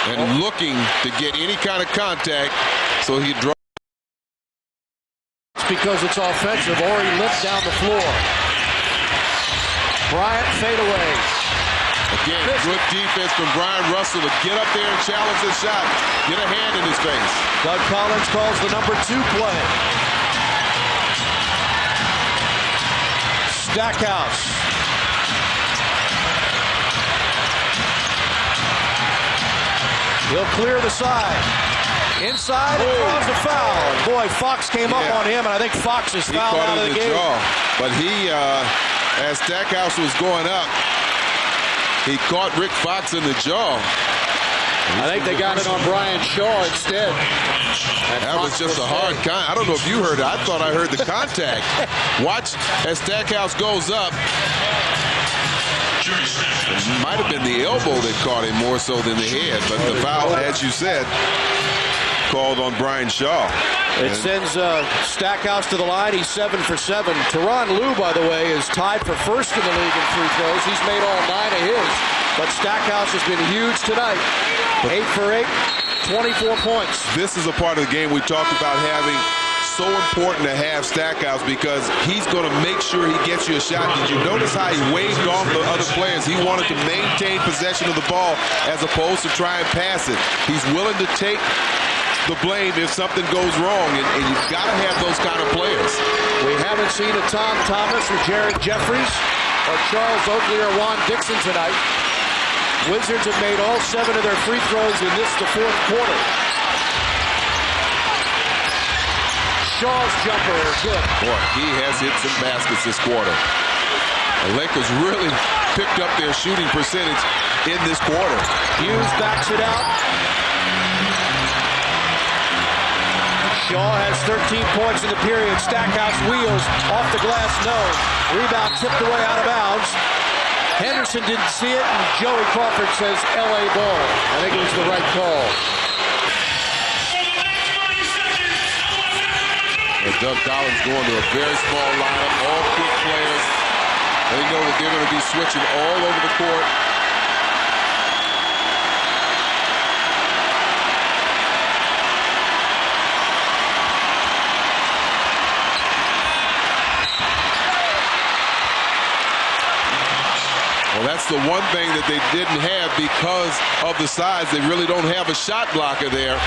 and looking to get any kind of contact, so he dropped. It's because it's offensive. Horry limped down the floor. Bryant fade away. Again, good defense from Brian Russell to get up there and challenge this shot. Get a hand in his face. Doug Collins calls the number 2 play. Stackhouse. He'll clear the side. Inside and draws a foul. Boy, Fox came up on him, and I think Fox is fouled out of the game. But he, as Stackhouse was going up, he caught Rick Fox in the jaw. I think they got it on Brian Shaw instead. That was just a hard I don't know if you heard it. I thought I heard the contact. Watch as Stackhouse goes up. It might have been the elbow that caught him more so than the head. But the foul, as you said, called on Brian Shaw. It sends Stackhouse to the line. He's 7 for 7. Tyronn Lue, by the way, is tied for first in the league in free throws. He's made all 9 of his. But Stackhouse has been huge tonight. 8 for 8, 24 points. This is a part of the game we talked about having. So important to have Stackhouse because he's going to make sure he gets you a shot. Did you notice how he waved off the other players? He wanted to maintain possession of the ball as opposed to try and pass it. He's willing to take the blame if something goes wrong, and you've got to have those kind of players. We haven't seen a Tom Thomas or Jared Jeffries or Charles Oakley or Juan Dixon tonight. Wizards have made all 7 of their free throws in this, the 4th quarter. Shaw's jumper, good. Boy, he has hit some baskets this quarter. The Lakers really picked up their shooting percentage in this quarter. Hughes backs it out. Shaw has 13 points in the period. Stackhouse wheels off the glass, no. Rebound tipped away out of bounds. Henderson didn't see it, and Joey Crawford says LA ball. I think it was the right call. And Doug Collins going to a very small lineup, all quick players. They know that they're going to be switching all over the court. Well, that's the one thing that they didn't have because of the size. They really don't have a shot blocker there.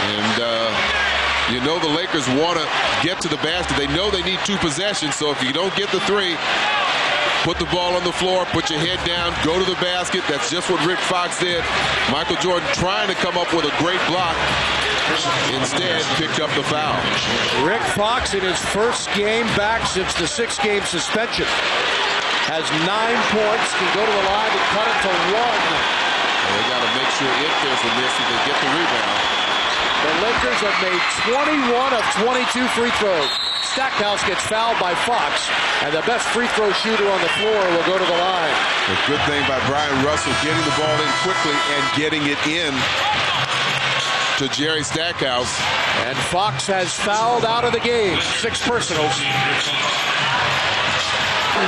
And you know the Lakers want to get to the basket. They know they need 2 possessions, so if you don't get the 3, put the ball on the floor, put your head down, go to the basket. That's just what Rick Fox did. Michael Jordan trying to come up with a great block. Instead, picked up the foul. Rick Fox in his first game back since the 6-game suspension has 9 points, can go to the line and cut it to 1. Well, they got to make sure if there's a miss, that they get the rebound. The Lakers have made 21 of 22 free throws. Stackhouse gets fouled by Fox, and the best free throw shooter on the floor will go to the line. A good thing by Brian Russell getting the ball in quickly and getting it in to Jerry Stackhouse. And Fox has fouled out of the game. 6 personals.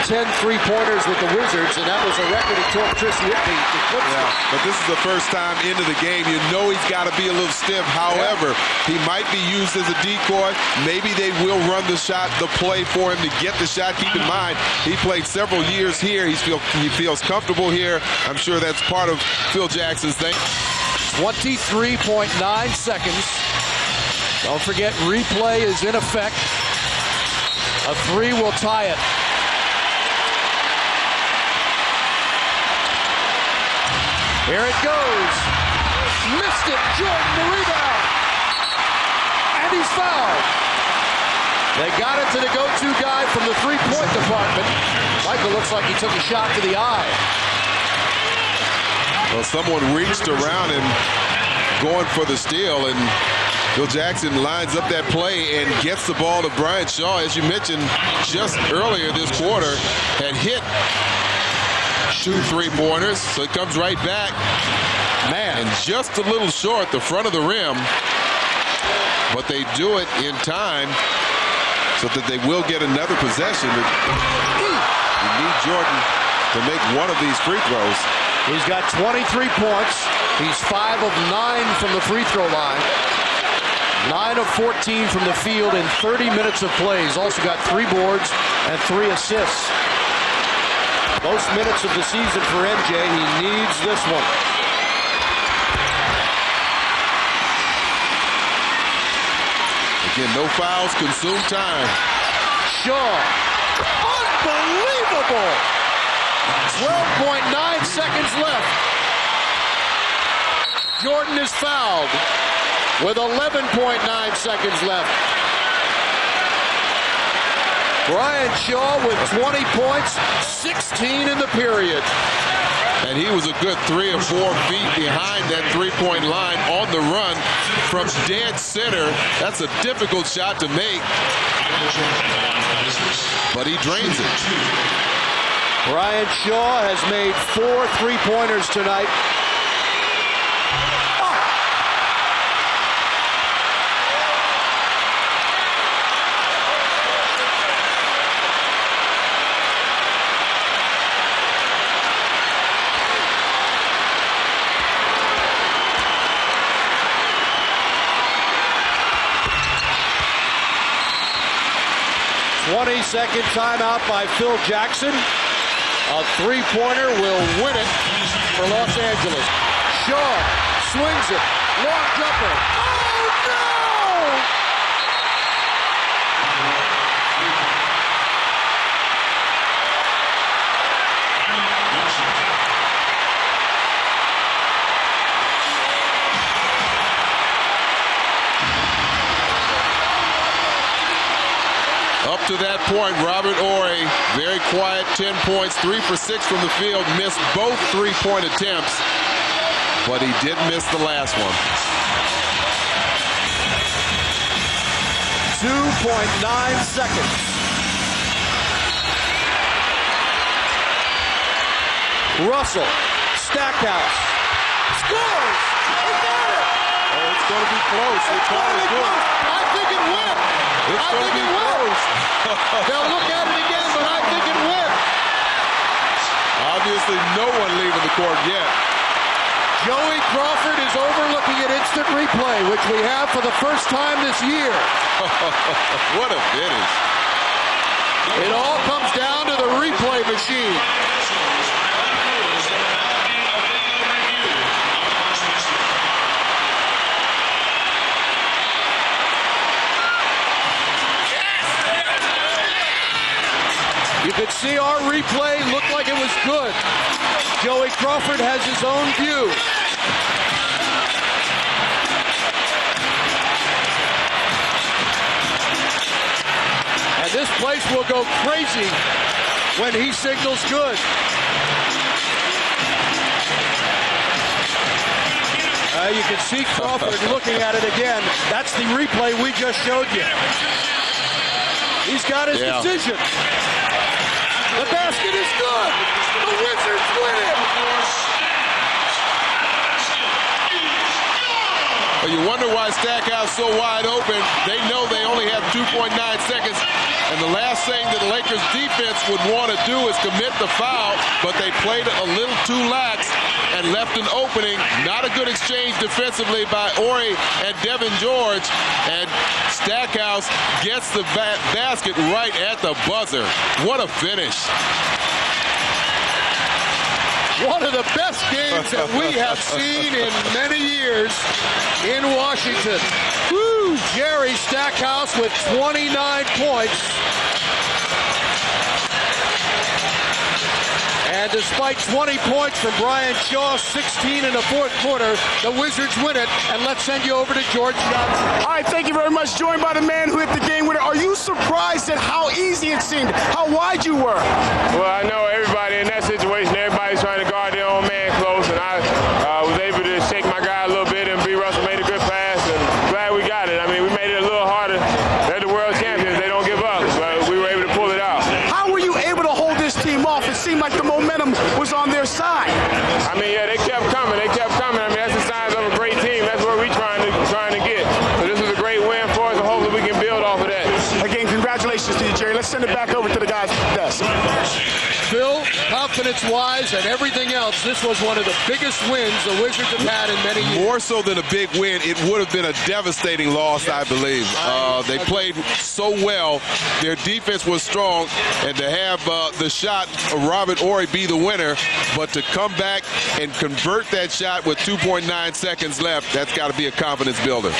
10 three-pointers with the Wizards, and that was a record he took Chris Whitney. Yeah, but this is the first time into the game. You know he's got to be a little stiff. However, he might be used as a decoy. Maybe they will run the shot, the play for him to get the shot. Keep in mind, he played several years here. He feels comfortable here. I'm sure that's part of Phil Jackson's thing. 23.9 seconds. Don't forget, replay is in effect. A 3 will tie it. Here it goes. Missed it. Jordan, the rebound. And he's fouled. They got it to the go-to guy from the three-point department. Michael looks like he took a shot to the eye. Well, someone reached around him going for the steal, and Phil Jackson lines up that play and gets the ball to Brian Shaw. As you mentioned just earlier this quarter, had hit 2 3-pointers, so it comes right back. Man, and just a little short the front of the rim, but they do it in time so that they will get another possession. You need Jordan to make one of these free throws. He's got 23 points. He's 5 of 9 from the free throw line. 9 of 14 from the field in 30 minutes of play. He's also got 3 boards and 3 assists. Most minutes of the season for MJ. He needs this one. Again, no fouls, consume time. Shaw. Unbelievable! 12.9 seconds left. Jordan is fouled with 11.9 seconds left. Brian Shaw with 20 points, 16 in the period. And he was a good 3 or 4 feet behind that three-point line on the run from dead center. That's a difficult shot to make, but he drains it. Brian Shaw has made 4 three-pointers tonight. Second timeout by Phil Jackson. A three-pointer will win it for Los Angeles. Shaw swings it. Long jumper. Oh, no! Up to that point, Robert Horry, very quiet, 10 points, 3 for 6 from the field, missed both three-point attempts, but he did miss the last one. 2.9 seconds. Russell, Stackhouse, scores! He got it! Oh, it's going to be close. The call is good. I think it went. It's going to be close. They'll look at it again, but I think it went. Obviously, no one leaving the court yet. Joey Crawford is overlooking an instant replay, which we have for the first time this year. What a finish. It all comes down to the replay machine. You could see our replay looked like it was good. Joey Crawford has his own view. And this place will go crazy when he signals good. You can see Crawford looking at it again. That's the replay we just showed you. He's got his decision. The basket is good. The Wizards win it. Well, you wonder why Stackhouse so wide open. They know they only have 2.9 seconds. And the last thing that the Lakers defense would want to do is commit the foul, but they played it a little too lax and left an opening. Not a good exchange defensively by Horry and Devin George. And Stackhouse gets the basket right at the buzzer. What a finish. One of the best games that we have seen in many years in Washington. Woo! Jerry Stackhouse with 29 points. And despite 20 points from Brian Shaw, 16 in the fourth quarter, the Wizards win it. And let's send you over to George Johnson. All right, thank you very much. Joined by the man who hit the game winner. Are you surprised at how easy it seemed, how wide you were? Well, I know everybody in that situation, everybody's trying to guard their own man close, and I was able to shake my guy a little bit, and B. Russell made a good pass, and glad we got it. I mean, we made it a little harder. They're the world champions. They don't give up, but we were able to pull it out. How were you able to hold this team off? It seemed like the momentum was on their side. I mean, yeah, they kept coming. They kept coming. I mean, that's the signs of a great team. That's what we're trying to get. So this is a great win for us, and hopefully we can build off of that. Again, congratulations to you, Jerry. Let's send it back over to the guys at the desk. Phil, confidence-wise and everything else, this was one of the biggest wins the Wizards have had in many years. More so than a big win, it would have been a devastating loss, I believe. They played so well. Their defense was strong, and to have the shot of Robert Horry be the winner, but to come back and convert that shot with 2.9 seconds left, that's got to be a confidence builder.